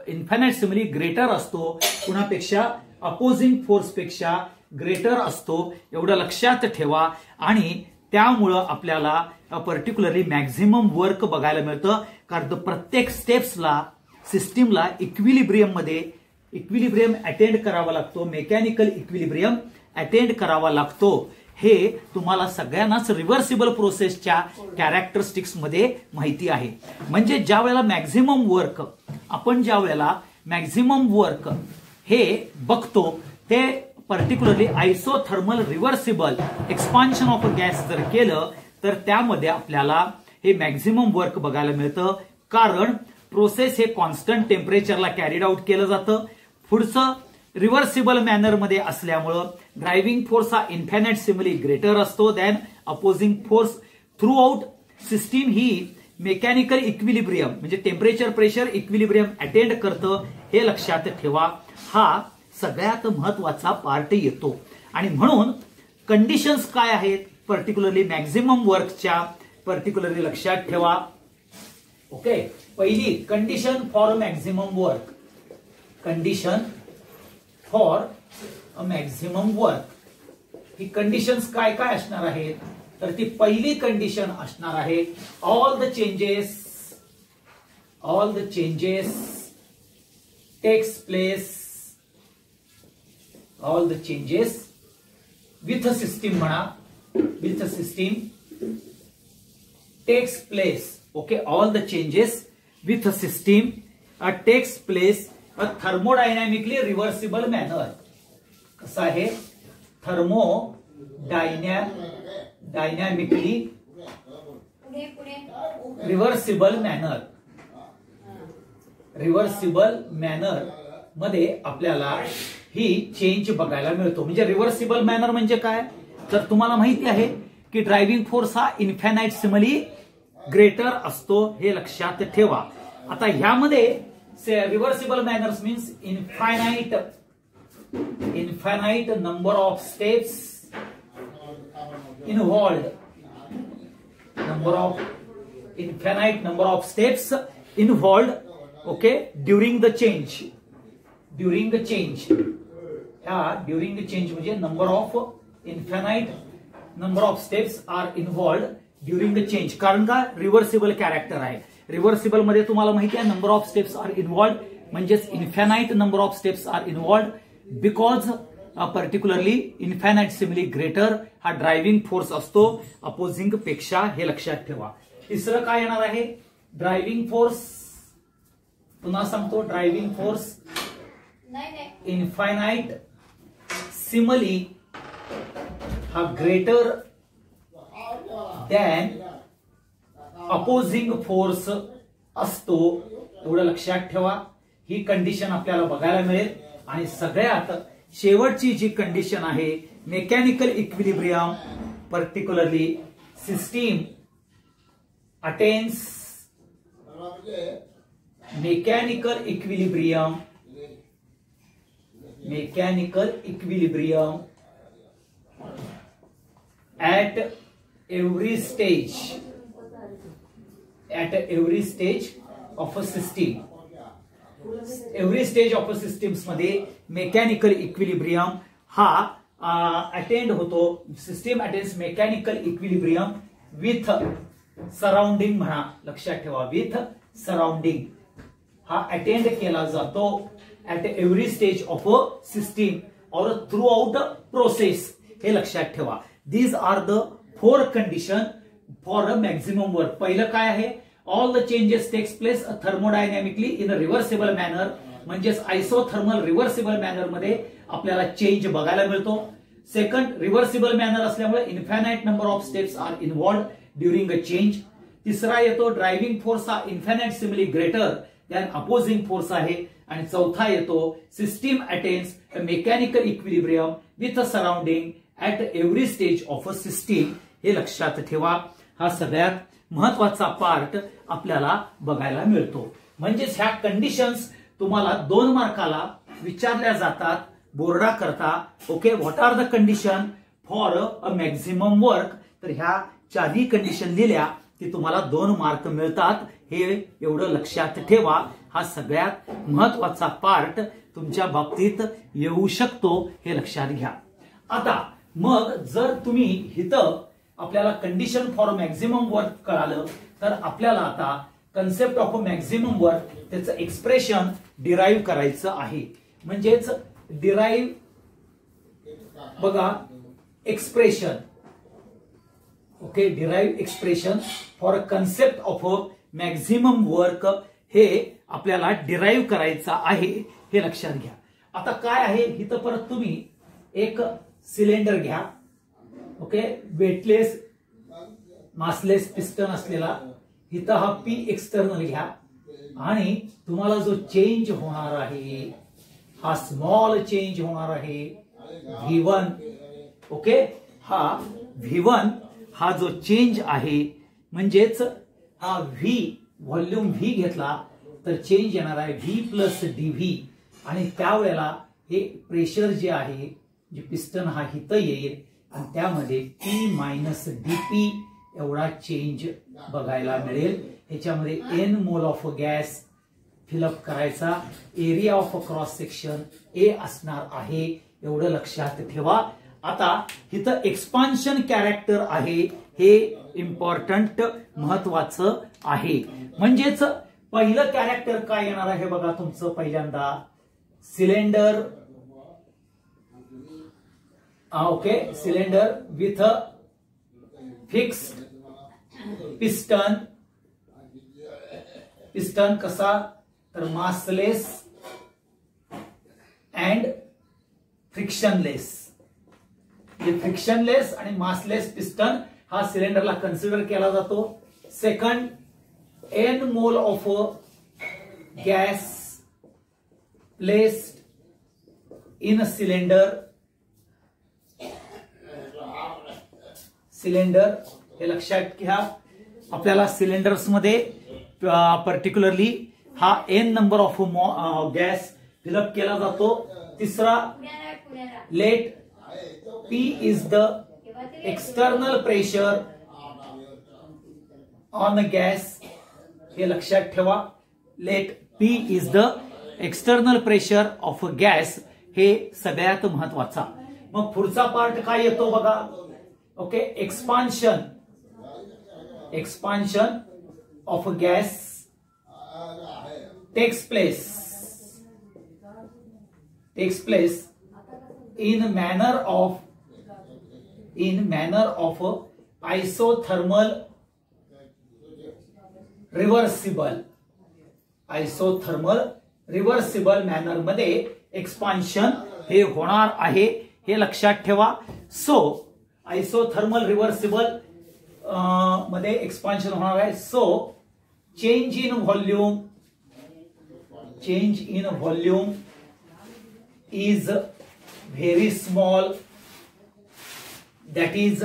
इन्फायनाइटसिमली ग्रेटर असतो, कुणापेक्षा अपोजिंग फोर्स पेक्षा ग्रेटर असतो, एवढं लक्षात ठेवा. आणि त्यामुळं आपल्याला पर्टिक्युलरली मॅक्झिमम वर्क बघायला मिळतं. कारण प्रत्येक स्टेप्सला सिस्टीमला इक्विलिब्रियम अटेंड करावा लागतो, मेकॅनिकल इक्विलिब्रियम अटेंड करावा लागतो. हे तुम्हाला सगळ्यांनाच रिव्हर्सिबल प्रोसेसच्या कॅरेक्टरिस्टिक्स मध्ये माहिती आहे. म्हणजे ज्या वेळेला मॅक्झिमम वर्क आपण ज्या वेळेला मॅक्झिमम वर्क हे बघतो ते particularly isothermal reversible expansion of gas जर केलं तर त्यामध्ये आपल्याला हे मॅक्झिमम वर्क बघायला मिळतं. कारण प्रोसेस हे कॉन्स्टंट टेम्परेचरला कॅरीड आउट केलं जातं. पुढचं रिव्हर्सिबल मॅनर मध्ये असल्यामुळं ड्रायव्हिंग फोर्स हा इन्फायनाइटसिमली ग्रेटर असतो than opposing force. Throughout system ही मेकॅनिकल इक्विलिब्रियम म्हणजे टेम्परेचर प्रेशर इक्विलिब्रियम अटेंड करतं, हे लक्षात ठेवा. हा सगळ्यात महत्वाचा पार्ट येतो. आणि म्हणून कंडिशन्स काय आहेत पर्टिक्युलरली मॅक्झिमम वर्कच्या, पर्टिक्युलरली लक्षात ठेवा. ओके, पहिली condition for maximum work, condition for a maximum work. He conditions काय काय असणार आहेत तर ती पहिली कंडिशन असणार आहे all the changes takes place, all the changes with a system म्हणा, with a system takes place. Okay, all the changes with a system takes place a thermodynamically reversible manner. कसं आहे, thermodynamically reversible manner मध्ये आपल्याला ही change बघायला मिळतो. म्हणजे reversible manner म्हणजे काय, तर तुम्हाला माहिती आहे की ड्रायव्हिंग फोर्स हा इन्फायनाइटसिमली ग्रेटर असतो, हे लक्षात ठेवा. आता ह्यामध्ये reversible manners means infinite number of steps involved, infinite number of steps involved, okay, during the change म्हणजे number of infinite number of steps are involved during the change. कारण का रिव्हर्सिबल कॅरेक्टर आहे. रिव्हर्सिबल मध्ये तुम्हाला माहिती आहे number of steps are involved म्हणजेच infinite number of steps are involved because particularly infinitesimally greater हा ड्रायव्हिंग फोर्स असतो अपोजिंग पेक्षा, हे लक्षात ठेवा. तिसरं काय येणार आहे? Driving force. पुन्हा सांगतो, ड्रायव्हिंग फोर्स इन्फायनाइट सिमली हा ग्रेटर दॅन अपोजिंग फोर्स असतो, एवढं लक्षात ठेवा. ही कंडिशन आपल्याला बघायला मिळेल. आणि सगळ्यात शेवटची जी कंडिशन आहे mechanical equilibrium, particularly system attains mechanical equilibrium at every stage of a system. Every stage of a systems मध्ये मेकॅनिकल इक्विलिब्रियम हा अटेंड होतो. System attends mechanical equilibrium with surrounding म्हणा, लक्षात ठेवा, विथ सराउंडिंग हा अटेंड केला जातो at every stage of a system और थ्रू आउट प्रोसेस, हे लक्षात ठेवा. These are the 4 condition for a maximum work. पहिलं काय आहे? All the changes takes place thermodynamically in a reversible manner, म्हणजेच आयसोथर्मल रिव्हर्सिबल मॅनर मध्ये आपल्याला चेंज बघायला मिळतो. सेकंड, रिव्हर्सिबल मॅनर असल्यामुळे infinite number of steps are involved during a change. तिसरा येतो ड्रायव्हिंग फोर्स हा infinitesimally greater than opposing force आहे. आणि चौथा येतो system attains a mechanical equilibrium with a surrounding at every stage of a system, हे लक्षात ठेवा. हा सगळ्यात महत्वाचा पार्ट आपल्याला बघायला मिळतो. म्हणजेच ह्या कंडिशन्स तुम्हाला 2 मार्काला विचारल्या जातात बोर्डा करता. Okay, what are the condition for a maximum work. तर ह्या 4 कंडिशन दिल्या की तुम्हाला 2 मार्क मिळतात, हे एवढं लक्षात ठेवा. हा सगळ्यात महत्वाचा पार्ट तुमच्या बाबतीत येऊ शकतो, हे लक्षात घ्या. आता मग जर तुम्ही इथं आपल्याला कंडिशन फॉर मॅक्झिमम वर्क कळालं तर आपल्याला आता कन्सेप्ट ऑफ मॅक्झिमम वर्क त्याचं एक्सप्रेशन डिराईव्ह करायचं आहे. म्हणजेच डिराईव्ह बघा expression, okay, derive expression for concept of maximum work हे आपल्याला डिराईव्ह करायचं आहे, हे लक्षात घ्या. आता काय आहे इथं परत तुम्ही एक सिलेंडर घ्या, ओके, वेटलेस मासलेस पिस्टन असलेला. इथं हा पी एक्सटर्नल घ्या आणि तुम्हाला जो चेंज होणार आहे हा स्मॉल चेंज होणार आहे V1. ओके, हा V1 हा जो चेंज आहे म्हणजेच हा V व्हॉल्यूम V घेतला तर चेंज येणार आहे V प्लस DV. आणि त्यावेळेला हे प्रेशर जे आहे जे पिस्टन हा इथं येईल आणि त्यामध्ये P मायनस DP एवढा चेंज बघायला मिळेल. ह्याच्यामध्ये N mole of gas fill up करायचा. Area of cross section A असणार आहे, एवढं लक्षात ठेवा. आता इथं एक्सपान्शन कॅरेक्टर आहे, हे इम्पॉर्टंट महत्वाचं आहे. म्हणजेच पहिलं कॅरेक्टर काय येणार आहे बघा तुमचं. पहिल्यांदा cylinder, okay, cylinder with fixed piston. Piston कसा तर मासलेस अँड फ्रिक्शनलेस. फ्रिक्शनलेस आणि मासलेस पिस्टन हा सिलेंडरला कन्सिडर केला जातो. Second, N mole of gas placed in a cylinder cylinder हे लक्षात घ्या. आपल्याला सिलेंडर्स मध्ये पर्टिक्युलरली हा N number of gas fill up केला जातो. तिसरा, let P is the external pressure on gas. हे लक्षात ठेवा. Let P is the external pressure of gas. हे सगळ्यात महत्वाचा. मग पुढचा पार्ट काय येतो बघा. Okay, expansion of gas takes place in manner of isothermal reversible manner मध्ये एक्सपान्शन हे होणार आहे. हे लक्षात ठेवा. सो आयसोथर्मल रिव्हर्सिबल मध्ये एक्सपान्शन होणार आहे. So change in volume is very small, that is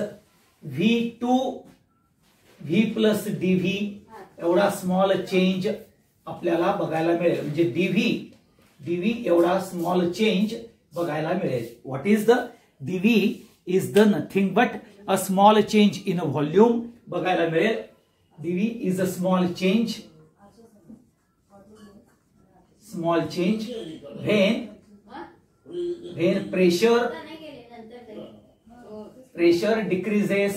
V2 V plus dV एवढा स्मॉल चेंज आपल्याला बघायला मिळेल. म्हणजे dV एवढा स्मॉल चेंज बघायला मिळेल. What is the dV is the nothing but a small change in volume बघायला मिळेल. dV is a small change when pressure decreases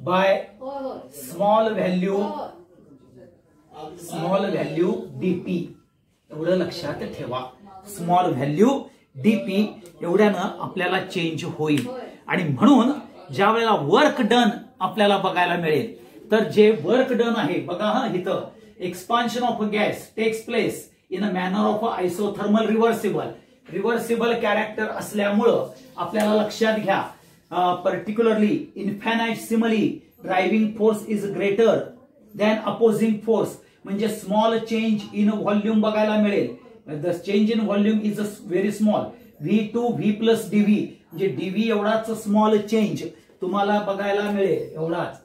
by small value dP. एवढं लक्षात ठेवा. स्मॉल व्हॅल्यू dP एवढ्यानं आपल्याला change होईल. आणि म्हणून ज्या वेळेला वर्क डन आपल्याला बघायला मिळेल, तर जे वर्क डन आहे बघा. हा इथं expansion of gas takes place in a manner of isothermal reversible character असल्यामुळं आपल्याला लक्षात घ्या. Particularly infinitesimally driving force is greater than opposing force. म्हणजे स्मॉल चेंज इन व्हॉल्यूम बघायला मिळेल. The change in volume is very small. V2 V plus dV म्हणजे dV एवढाच small change तुम्हाला बघायला मिळेल. एवढाच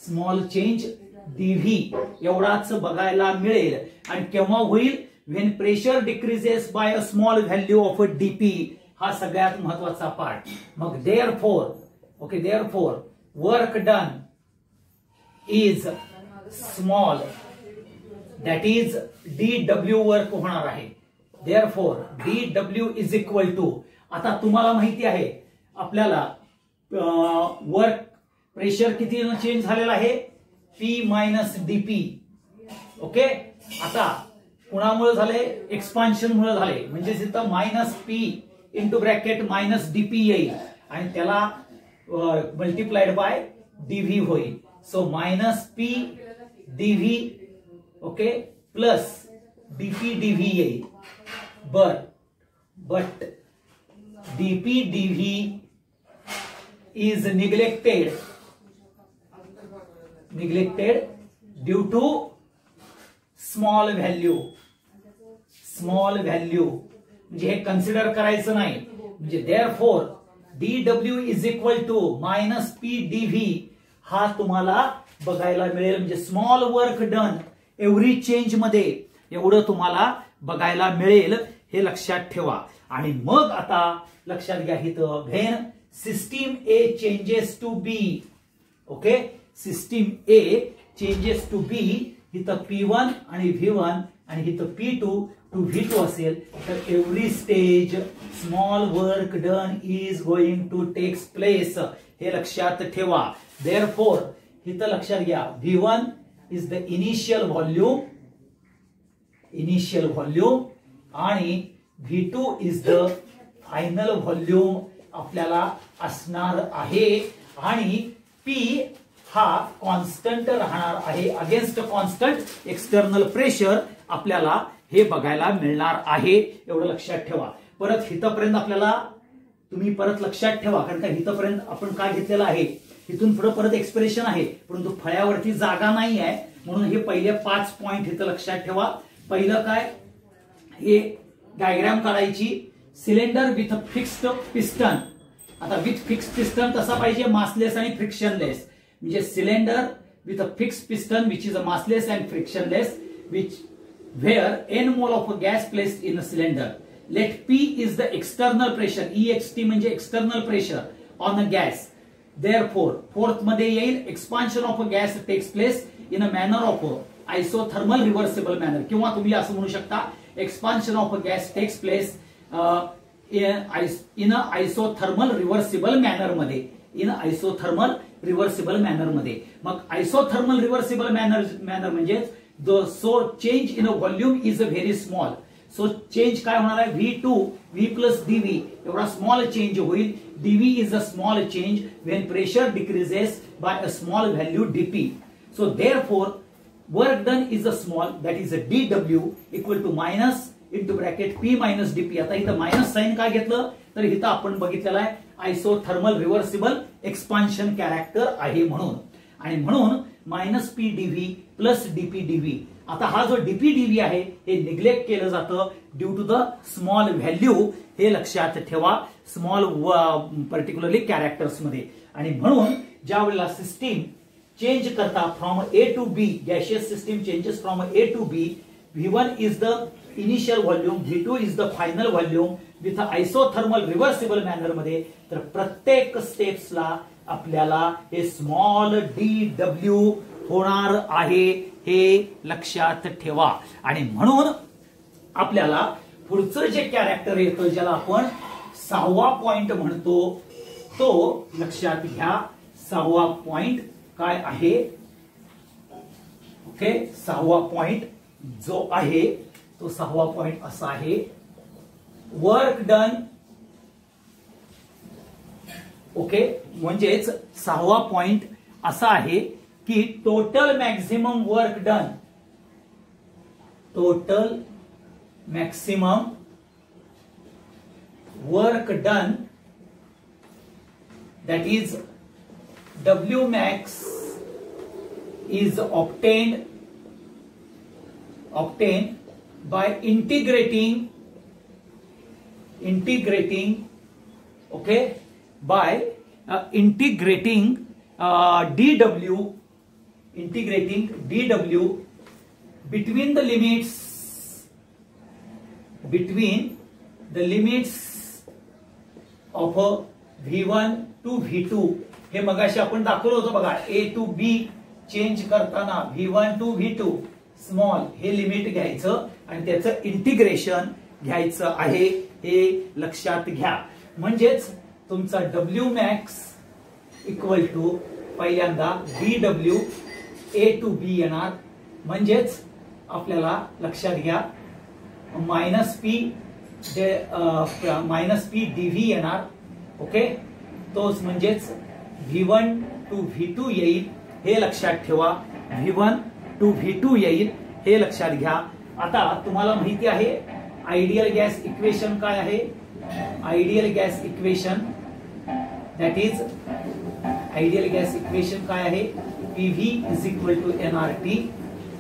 स्मॉल चेंज dV एवढाच बघायला मिळेल. आणि केव्हा होईल? When pressure decreases by a small value of dP. हा सगळ्यात महत्वाचा पार्ट. मग therefore work done is small, that is dW work होणार आहे. Therefore dW is equal to, आता तुम्हाला माहिती आहे आपल्याला वर्क प्रेशर किती चेंज झालेला आहे? P minus dP. ओके, आता कुणामुळे झाले? एक्सपान्शन मुळे झाले. म्हणजे तिथं minus P into bracket minus dP येईल आणि त्याला मल्टिप्लाइड बाय dV होईल. So minus P dV okay plus dP dV येईल. but dP dV is neglected due to small value. म्हणजे हे कन्सिडर करायचं नाही. म्हणजे therefore dW is equal to minus P dV हा तुम्हाला बघायला मिळेल. म्हणजे small work done every change मध्ये एवढं तुम्हाला बघायला मिळेल. हे लक्षात ठेवा. आणि मग आता लक्षात घ्या इथं when system A changes to B. Okay, system A changes to B. इथं P1 आणि V1 आणि इथं P2 टू V2 असेल तर every stage small work done is going to takes place. हे लक्षात ठेवा. देअरफॉर इथं लक्षात घ्या V1 is the initial volume आणि V2 is the final volume आपल्याला असणार आहे. आणि P हा कॉन्स्टंट राहणार आहे. अगेन्स्ट कॉन्स्टंट एक्सटर्नल प्रेशर आपल्याला हे बघायला मिळणार आहे. एवढं लक्षात ठेवा. परत हितपर्यंत आपल्याला तुम्ही परत लक्षात ठेवा, कारण का हितपर्यंत आपण काय घेतलेलं आहे, इथून पुढे परत एक्सप्रेशन आहे, परंतु फळ्यावरती जागा नाही आहे. म्हणून हे पहिले 5 पॉइंट इथं लक्षात ठेवा. पहिलं काय, हे डायग्राम काढायची. सिलेंडर विथ फिक्स्ड पिस्टन आता विथ फिक्स पिस्टन कसा पाहिजे, मासलेस आणि फ्रिक्शनलेस. म्हणजे cylinder with a fix piston which is a massless and frictionless which where n mole of a gas placed in a cylinder. Let P is the external pressure. EXT म्हणजे external pressure on a gas. Therefore, fourth मध्ये येईल expansion of a gas takes place in a manner of isothermal reversible manner. किंवा तुम्ही असं म्हणू शकता expansion of a gas takes place in a isothermal reversible manner मध्ये. in a isothermal reversible manner मध्ये. मग isothermal reversible manner म्हणजे so change in a volume is a very small. So change काय होणार आहे, V2 V plus dV एवढा small change होईल. dV is a small change when pressure decreases by a small value dP. So therefore work done is a small, that is a dW equal to minus into bracket P minus dP. आता इथं minus sign काय घेतलं तर इथं आपण बघितलेलं आहे isothermal reversible expansion character आहे म्हणून. आणि म्हणून minus P DV plus DP DV. आता हा जो डीपी डीव्ही आहे हे निग्लेक्ट केलं जातं due to the small value. हे लक्षात ठेवा स्मॉल पर्टिक्युलरली कॅरेक्टर्स मध्ये. आणि म्हणून ज्या वेळेला सिस्टीम चेंज करता from A to B, gaseous system changes from A to B, V1 is the initial volume, V2 is the final volume with isothermal reversible manner मध्ये. तर प्रत्येक स्टेप्सला आपल्याला हे स्मॉल dW होणार आहे हे लक्षात ठेवा. आणि म्हणून आपल्याला पुढचं जे कॅरेक्टर येतं ज्याला आपण 6वा पॉइंट म्हणतो तो लक्षात घ्या. 6वा पॉइंट काय आहे, ओके. 6वा पॉइंट जो आहे तो 6वा पॉइंट असा आहे, वर्क डन. ओके, म्हणजेच 6वा पॉइंट असा आहे की total maximum work done, total maximum work done that is W max is obtained by integrating okay by integrating dW between the limits of V1 to V2. हे मगाशी आपण दाखवलं होतं बघा, A to B चेंज करताना V1 to V2 small हे limit घ्यायचं आणि त्याचं इंटिग्रेशन घ्यायचं आहे हे लक्षात घ्या. म्हणजेच तुमचा W max इक्वल टू पहिल्यांदा dW A to B येणार. म्हणजेच आपल्याला लक्षात घ्या मायनस पी डीव्ही येणार. ओके, तोच म्हणजेच V1 to V2 येईल हे लक्षात ठेवा. V1 to V2 येईल हे लक्षात घ्या. आता तुम्हाला माहिती आहे आयडियल गॅस इक्वेशन काय आहे. Ideal gas equation that is ideal gas equation काय आहे, PV is equal to NRT.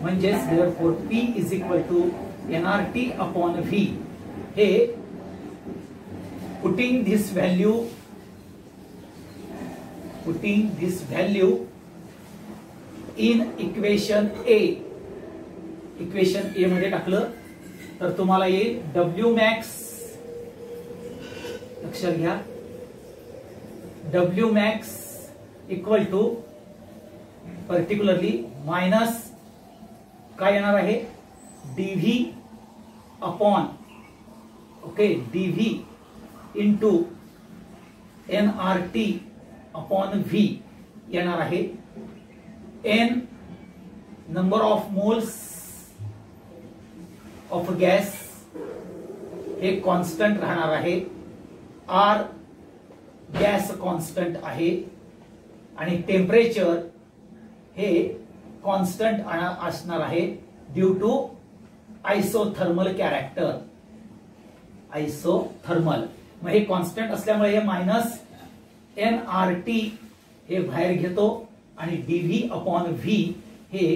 म्हणजेच therefore P is equal to NRT upon V. हे putting this value in equation A. Equation A मध्ये टाकलं तर तुम्हाला येईल W max. लक्षात घ्या W max equal to particularly minus काय येणार आहे dV upon okay dV into NRT upon V येणार आहे. N number of moles of gas हे कॉन्स्टंट राहणार आहे. R गॅस कॉन्स्टंट आहे आणि टेम्परेचर हे कॉन्स्टंट असणार आहे due to isothermal character. Isothermal मग हे कॉन्स्टंट असल्यामुळे हे मायनस NRT हे बाहेर घेतो आणि dV अपॉन V हे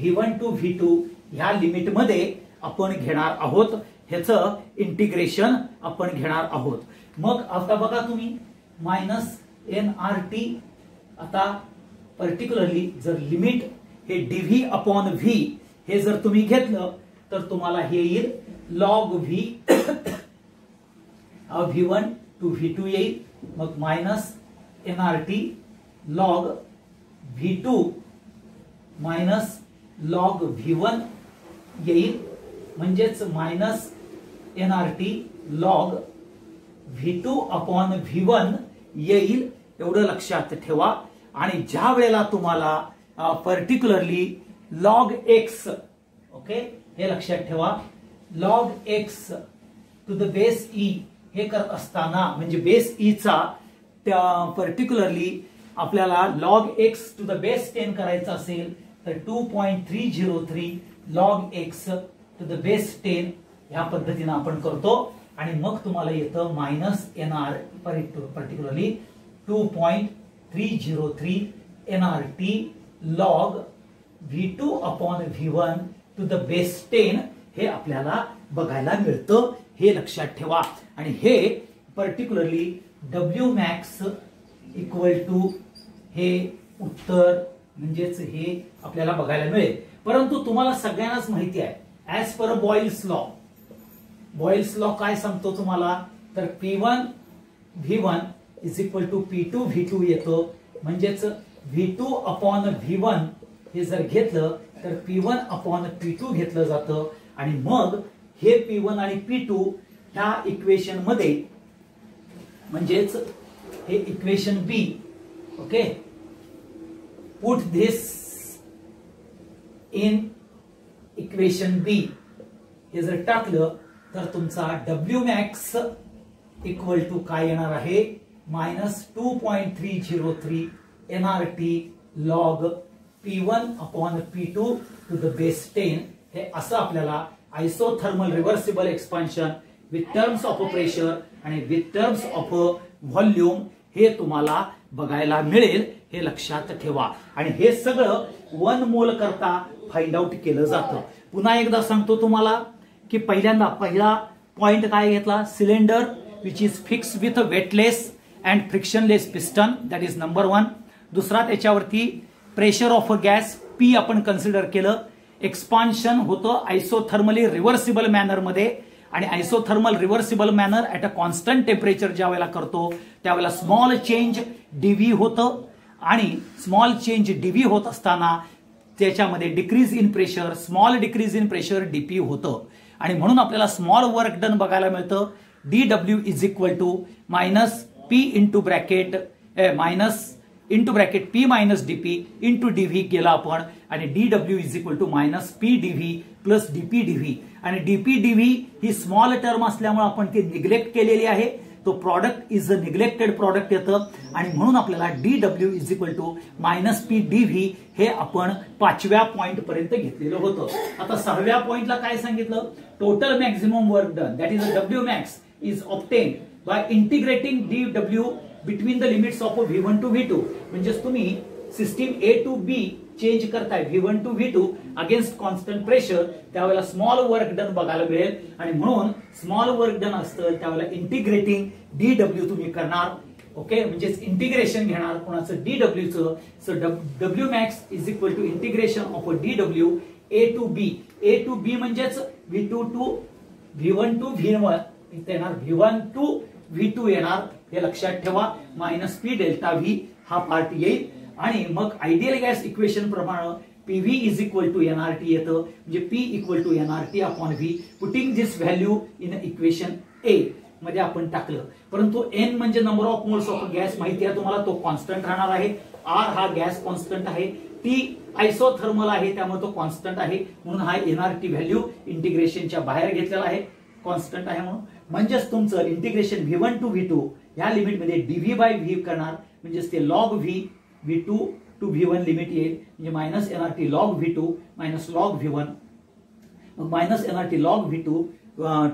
V1 टू V2 ह्या लिमिट मध्ये आपण घेणार आहोत. ह्याचं इंटिग्रेशन आपण घेणार आहोत. मग आता बघा तुम्ही मायनस NRT. आता पर्टिक्युलरली जर लिमिट हे dv अपॉन v हे जर तुम्ही घेतलं तर तुम्हाला हे येईल log v v1 to v2 येईल. मग minus NRT log v2 minus log v1 येईल. म्हणजेच minus NRT log v2 upon v1 येईल. एवढं लक्षात ठेवा. आणि ज्या वेळेला तुम्हाला पर्टिक्युलरली log x, ओके, हे लक्षात ठेवा, log x to the base e हे करत असताना म्हणजे बेस e चा पर्टिक्युलरली आपल्याला log x to the base 10 करायचा असेल तर 2.303 log x to the base 10 ह्या पद्धतीने आपण करतो. आणि मग तुम्हाला येतं minus NR particularly 2.303 NRT log v2 upon v1 to the base 10 हे आपल्याला बघायला मिळतं. हे लक्षात ठेवा. आणि हे particularly W max equal to हे उत्तर म्हणजेच हे आपल्याला बघायला मिळेल. परंतु तुम्हाला सगळ्यांनाच माहिती आहे ऍज पर बॉइल्स लॉ काय सांगतो तुम्हाला, तर P1 V1 is equal to P2 V2 येतो. म्हणजेच V2 अपॉन V1 हे जर घेतलं तर P1 अपॉन P2 घेतलं जातं. आणि मग हे P1 आणि P2 ह्या इक्वेशन मध्ये म्हणजेच हे equation B, okay, put this in equation B हे जर टाकलं तर तुमचा W max इक्वल टू काय येणार आहे, minus 2.303 NRT log P1 upon P2 to the base 10. हे असं आपल्याला isothermal reversible expansion with terms of pressure आणि विथ टर्म्स ऑफ व्हॉल्यूम हे तुम्हाला बघायला मिळेल. हे लक्षात ठेवा. आणि हे सगळं 1 मोल करता फाइंड आउट केलं जातं. पुन्हा एकदा सांगतो तुम्हाला की पहिला पॉइंट काय घेतला, cylinder which is fix with weightless and frictionless piston, that is number 1. दुसरा त्याच्यावरती प्रेशर ऑफ गॅस P आपण कन्सिडर केलं. एक्सपान्शन होतं आयसोथर्मली रिव्हर्सिबल मॅनर मध्ये. आणि isothermal reversible manner at a constant temperature ज्या वेळेला करतो त्यावेळेला स्मॉल चेंज डीव्ही होतं. आणि स्मॉल चेंज डीव्ही होत असताना त्याच्यामध्ये decrease in pressure, small decrease in pressure DP होतं. आणि म्हणून आपल्याला स्मॉल वर्क डन बघायला मिळतं. DW is equal to minus P into bracket P minus DP into DV केला आपण. आणि DW is equal to minus P DV plus DP DV. आणि DP DV ही स्मॉल टर्म असल्यामुळे आपण ती निग्लेक्ट केलेली आहे. तो product is a neglected product येतं. आणि म्हणून आपल्याला DW is equal to minus P DV हे आपण 5व्या पॉइंट पर्यंत घेतलेलं होतं. आता 6व्या पॉइंटला काय सांगितलं, total maximum work done that is W max is obtain by integrating DW between the limits of V1 to V2. म्हणजेच तुम्ही सिस्टीम A टू B चेंज करताय V1 to V2 against constant pressure, त्यावेळेला स्मॉल वर्क डन बघायला मिळेल. आणि म्हणून small work done असतं त्यावेळेला इंटिग्रेटिंग DW तुम्ही करणार. ओके, म्हणजेच इंटिग्रेशन घेणार कोणाचं DWचं. So W max is equal to integration of DW A to B. A to B म्हणजेच V2 to V1 to V1 इथे येणार, V1 टू V2 येणार. हे लक्षात ठेवा. मायनस P डेल्टा V हा पार्ट येईल. आणि मग आयडियल गॅस इक्वेशन प्रमाणे PV is equal to NRT येतं. म्हणजे P equal to NRT upon V. Putting this value in equation A मध्ये आपण टाकलं. परंतु N म्हणजे number of moles of gas माहिती आहे तुम्हाला, तो कॉन्स्टंट राहणार आहे. R हा गॅस कॉन्स्टंट आहे. T आयसोथर्मल आहे त्यामुळे तो कॉन्स्टंट आहे. म्हणून हा NRT व्हॅल्यू इंटिग्रेशनच्या बाहेर घेतलेला आहे, कॉन्स्टंट आहे म्हणून. म्हणजेच तुमचं इंटिग्रेशन V1 टू V2 या लिमिटमध्ये DV बाय V करणार. म्हणजेच ते log V2 to V1 limit येईल. म्हणजे minus NRT log V2 minus log V1. मग minus NRT log V2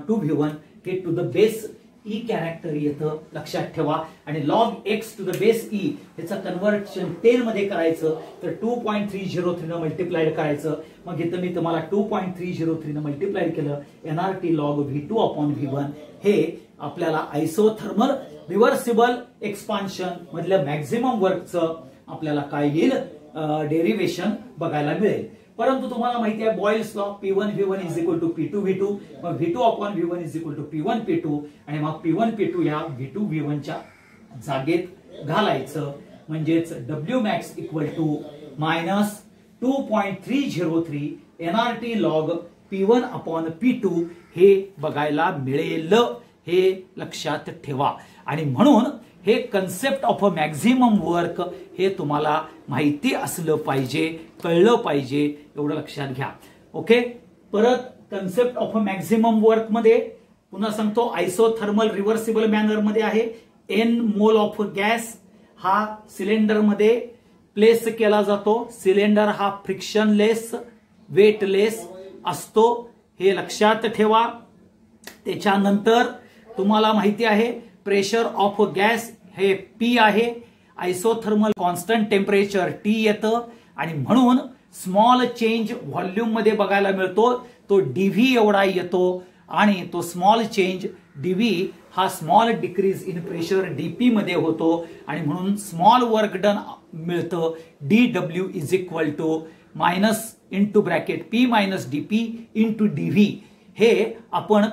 to V1 हे to the base e character येतं, लक्षात ठेवा. आणि log x to the base e ह्याचं कन्व्हर्शन 10 मध्ये करायचं तर 2.303 न मल्टिप्लाइड करायचं. मग इथं मी तुम्हाला 2.303 न मल्टिप्लाइड केलं. NRT log V2 upon V1 हे आपल्याला आयसोथर्मल रिव्हर्सिबल एक्सपान्शन मधल्या मॅक्झिमम वर्कचं आपल्याला काय येईल डेरिव्हेशन बघायला मिळेल. परंतु तुम्हाला माहिती आहे Boyle's law P1 V1 is equal to P2 V2, मग V2 upon V1 is equal to P1 P2 आणि मग P1 P2 या V2 V1 च्या जागेत घालायचं. म्हणजेच W max equal to minus 2.303 NRT log P1 upon P2 हे बघायला मिळेल, हे लक्षात ठेवा. आणि म्हणून हे concept of a maximum work हे तुम्हाला माहिती असलं पाहिजे, कळलं पाहिजे, एवढं लक्षात घ्या. ओके. परत concept of a maximum work मध्ये पुन्हा सांगतो, आयसोथर्मल रिव्हर्सिबल मॅनर मध्ये आहे. N मोल ऑफ गॅस हा सिलेंडर मध्ये प्लेस केला जातो. सिलेंडर हा फ्रिक्शनलेस वेटलेस असतो, हे लक्षात ठेवा. त्याच्यानंतर तुम्हाला माहिती आहे प्रेशर ऑफ गॅस हे P आहे. आयसोथर्मल कॉन्स्टंट टेम्परेचर T येतं आणि म्हणून स्मॉल चेंज व्हॉल्यूम मध्ये बघायला मिळतो, तो DV एवढा येतो. आणि तो स्मॉल चेंज DV हा small decrease in pressure DP मध्ये होतो आणि म्हणून स्मॉल वर्क डन मिळतं. DW is equal to minus into bracket P minus DP into DV. हे आपण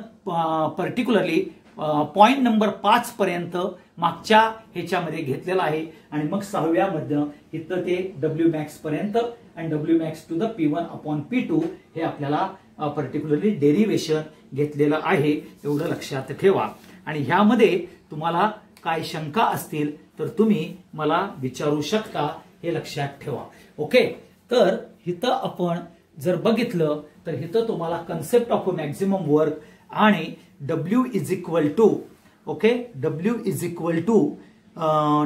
पर्टिक्युलरली पॉइंट नंबर 5 पर्यंत मागच्या ह्याच्यामध्ये घेतलेला आहे. आणि मग 6व्या मध्ये इथं ते W max पर्यंत आणि W max to the P1 upon P2 हे आपल्याला पर्टिक्युलरली डेरिव्हेशन घेतलेलं आहे, एवढं लक्षात ठेवा. आणि ह्यामध्ये तुम्हाला काय शंका असतील तर तुम्ही मला विचारू शकता, हे लक्षात ठेवा. ओके. तर इथं आपण जर बघितलं तर इथं तुम्हाला कन्सेप्ट ऑफ मॅक्झिमम वर्क आणि W is equal to okay W is equal to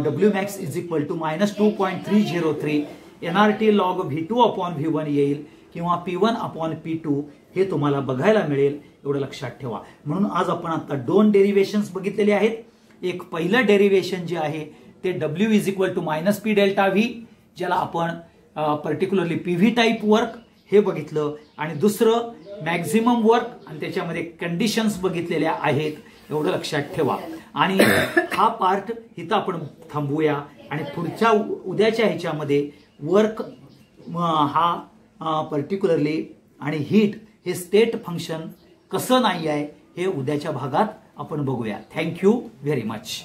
W max is equal to minus 2.303 NRT log V2 upon V1 येईल किंवा P1 अपॉन P2 हे तुम्हाला बघायला मिळेल, एवढं लक्षात ठेवा. म्हणून आज आपण आता 2 डेरिव्हेशन्स बघितलेले आहेत. एक पहिलं डेरिव्हेशन जे आहे ते W is equal to minus P delta V, ज्याला आपण पर्टिक्युलरली PV टाईप वर्क हे बघितलं. आणि दुसरं मॅक्झिमम वर्क आणि त्याच्यामध्ये कंडिशन्स बघितलेल्या आहेत, एवढं लक्षात ठेवा. आणि हा पार्ट इथं आपण थांबूया आणि पुढच्या उद्याच्या ह्याच्यामध्ये वर्क हा पर्टिक्युलरली आणि हीट हे स्टेट फंक्शन कसं नाही आहे हे उद्याच्या भागात आपण बघूया. Thank you very much.